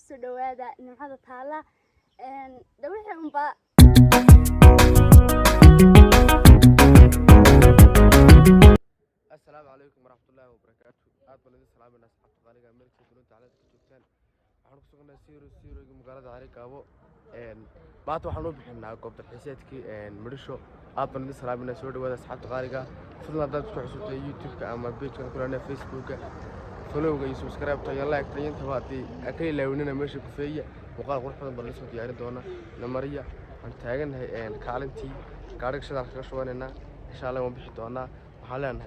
soo dhawaada nimcada taala dawixii unba السلام عليكم ورحمة الله وبركاته. أهلا بكم سلام الناس حتى قالوا ملك سكرون تعالى تكتبتان. وحنا كسرنا سيرو مقالة عليك أبو. بعد وحنا بحنا قبض الحسيات كي مرشوا. أهلا بكم سلام الناس ورد وهذا حتى قالوا فضلنا ضد تحسوا يوتيوب كأما بيت كنا فيسبوك. فلو جاي سبسكرايب تيجي لايك تيجي تبعتي أكيد لوننا ماشي كفية وقال غرفة برنسو دياري دونا نمرية هنتاجن هي كالنتي كارك شدار خشواننا إن شاء الله ما بيحطونا وحالنا.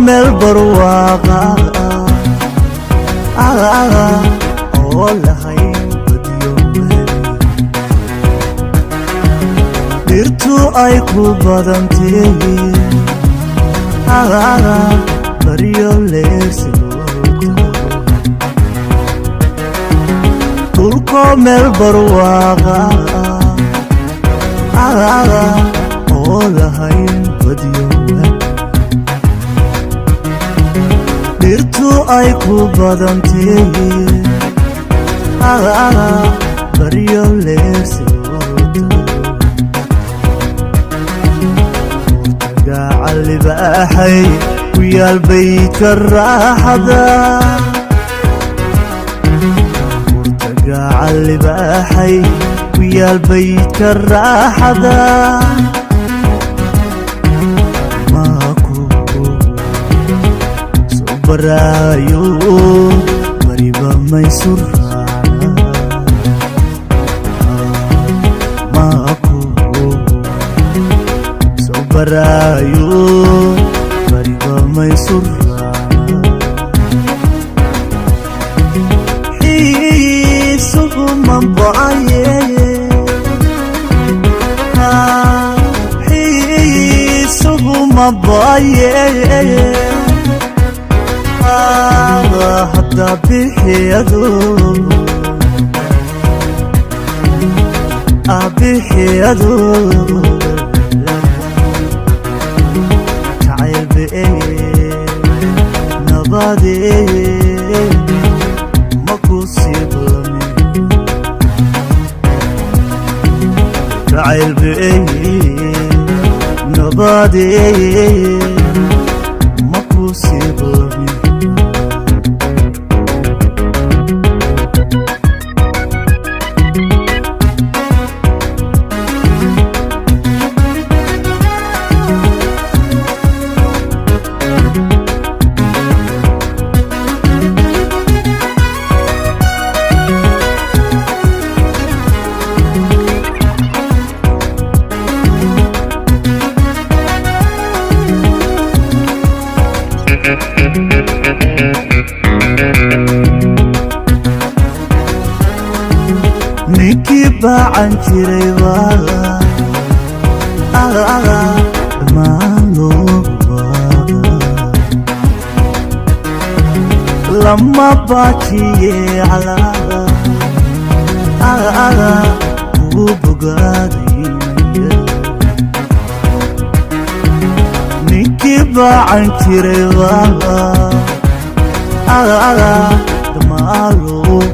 meel barwaaqa oo lahayn badiyo dhirtu ay ku badantay baryo leersigoota dhulko meel barwaaqa oo lahayn badiyo dhirtu ay ku badantay baryo leersigoota gacal libaaxay ku yaal baydka raaxada gacal libaaxay ku yaal baydka raaxada barayo bariba maysurana maku so barayo bariba maysurana isugu mambaye isugu mambaye حتى بحياته بحياته تعال بإيه نبادي مكوسي بلمي تعال بإيه نبادي مكوسي بلمي ninkii baacan jiray waa dhammaan loogu lama baajiye calaaga ugu bogaadaya ninkii baacan jiray waa dhammaan loogu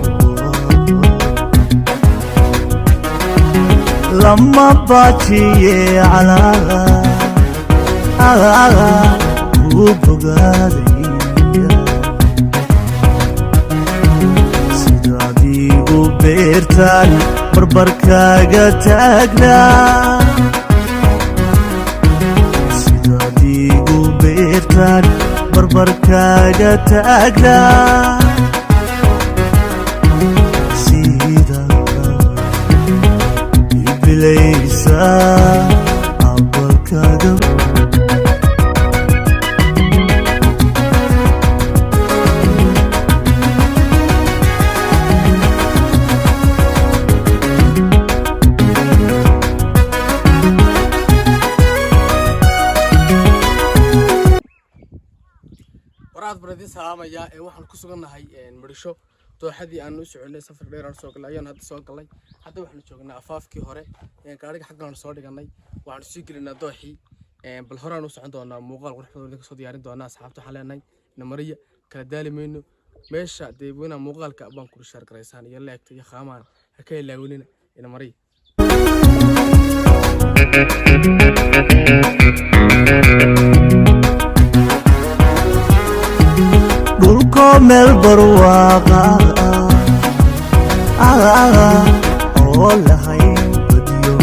لما باتي على وبقالي سيدادي وبيرتان بربركا قتاقنا سيدادي وبيرتان بربركا قتاقنا ليسا عبرك دم idin salaamayaa waxaan ku sugannahay Muqdisho dooxadii aan u soconay safar dheer aan soo galay ayaan hadda soo galay hadda waxaan joognaa afaafkii hore gaariga xaggan soo dhiganay waxaan sii gelinaa dooxii bal horaan u socon doonaa muuqaal qurux badan oo soo diyaarin doonaa asxaabta xaleenay namariya kala daalimayno meesha deebuuna muuqaalka baan ku share gareysaan iyo leegta iyo khaamaan ha ka ilaawinina namariya dhulko meel barwaaqa oo lahayn badiyo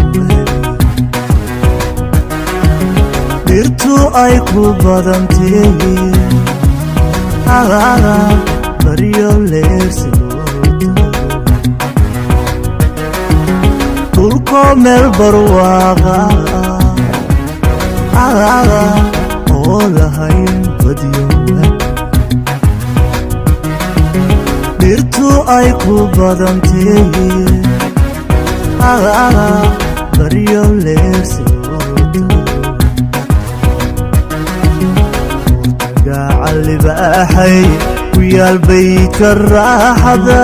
dhirtu ay ku badantay baryo leersidooda dhulko meel barwaaqa oo lahayn badiyo dhirtu ay ku badantay baryo leersidooda gacal libaaxay ku yaal baydka raaxada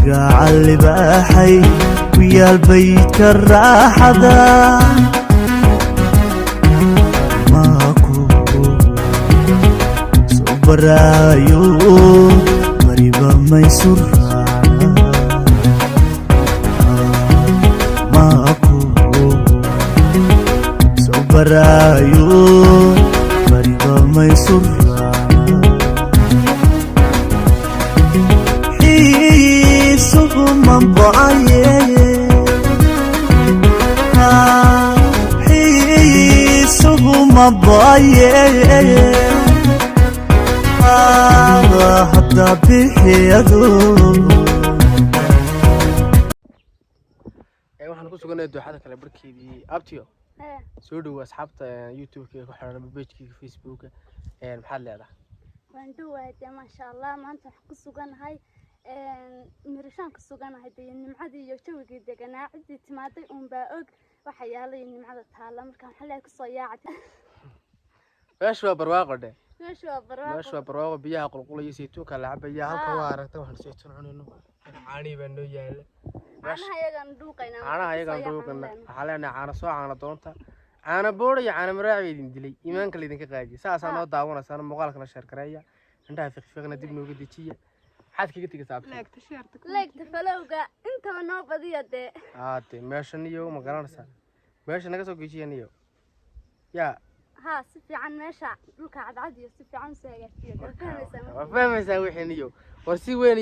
gacal libaaxay ku yaal baydka raaxada barayo mariba maysurana maku so barayo mariba maysurana isugu mambaye isugu mambaye hadda bixiyado waxaan ku sugannahay dooxada kale barkeedii abtiyo soo dhaw asxaabta youtube-ka ku xiran page-kiga facebook-ka maxaad leedahay waan dhawahay maasha Allah maanta waxaan ku suganahay mirishaan ku suganahay nimcadii iyo jawigii deganaa cidii timaaday baa og waxa yaalay nimcada taala markaan xalay ku soo yaacay meesha barwaaqo dhe meesha barwaaqo biyaha qulqulaya saytuunka la cabaya halka waa aragtay waxaan saytuun cunayno caani baa noo yaala caanaha ayagan dhuuqayna waxaa leenahay caana soo caana doonta caana boodh iyo caana maraaci idin dilay iimaanka laydinka qaadiya saasaa noo daawanaysaan muuqaalkana sheer gareeya indhaha fiqfiqna dib nooga dejiya maxaad kaga tegaysaa leegta falowga intaba noo badiya dee dee meeshan iyo ma garanaysaa meesha naga soo gejiyan iyo yaa ها سفي عن ماشى لك عاد سفي عن ساقتي فهميسا وحينيو ورسي وين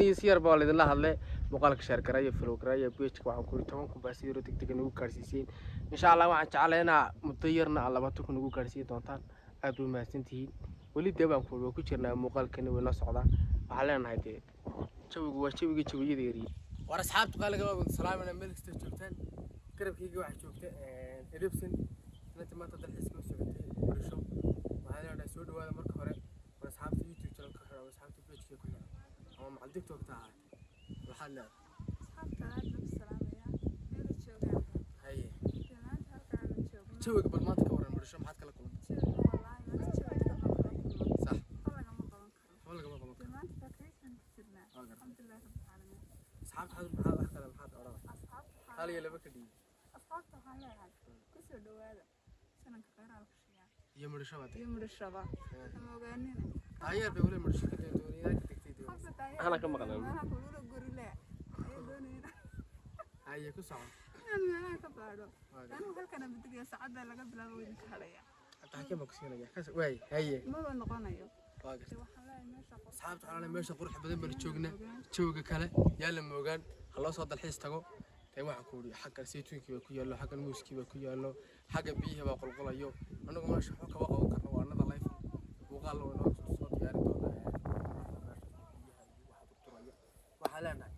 يسير بال idin la hadle muuqaalka share gareeyo follow gareeyo page-ka waxaan ku 10 baasiiro degdeg nagu gaarsiiseen insha Allah waxaan jeclaynaa mudayirna labaad ku nagu gaarsiin doontaan aad u mahadsantihiin wali deebaan ku jirnaa muuqaalkani way la socdaa waxaan leenahay dee jawigu waa jawiyada yariin war asxaabtu qaaliga waa salaamina meel kasta joogtaan garabkayga waxa joogta edebsan inta maanta dalxiiska u socotay Muqdisho waxaan leeyahay soo dhawaada marka hore war asxaabta YouTube channel ka xiro asxaabta page-ka ku xiro ama macal TikTok ta ahayd waxaan leeyahay asxaabta aad u salaamaya meel joogaan haye maanta halkaan joogno jawiga bal maanta ka waran Muqdisho maxaad kala kulantay wallahi maanta jawiga صح والله ما qaban maanta vacation jirnaa alxamdulillah rabbil caalamiin asxaabta maxaad kala maxaad oran asxaabta hal iyo laba ka dhigay asxaabta waxaan leeyahay ku soo dhawaada sanadka khayraad ku shiyaa iyo Muqdishoba ama ogaanina ayaa bay wala Muqdisho ka doonayay ka tagtay ana ka maqlay ana ku wada gorile ay doonayna ayaa ku socon ana ka baado ana halkan bidiga saacada laga bilaabo weyn ka halaya حكي بكسينيا كاس واي هي ما نقونايو واقف waxaan leeyahay meesha asxaabta waxaan leeyahay meesha qurux badan baan joognaa jooga kale yaa la moogaan haloo soo dalxiis tago tay waxa ku yiri xagga saytuunkii baa ku yaalo xagga muuskii baa ku yaalo xagga biyaha baa qulqulayo anagu meesha waxa ka qaban karno waa nada life muuqaal oo noo soo diyaarin doona biyaha waxa ku turaya waxa leenahay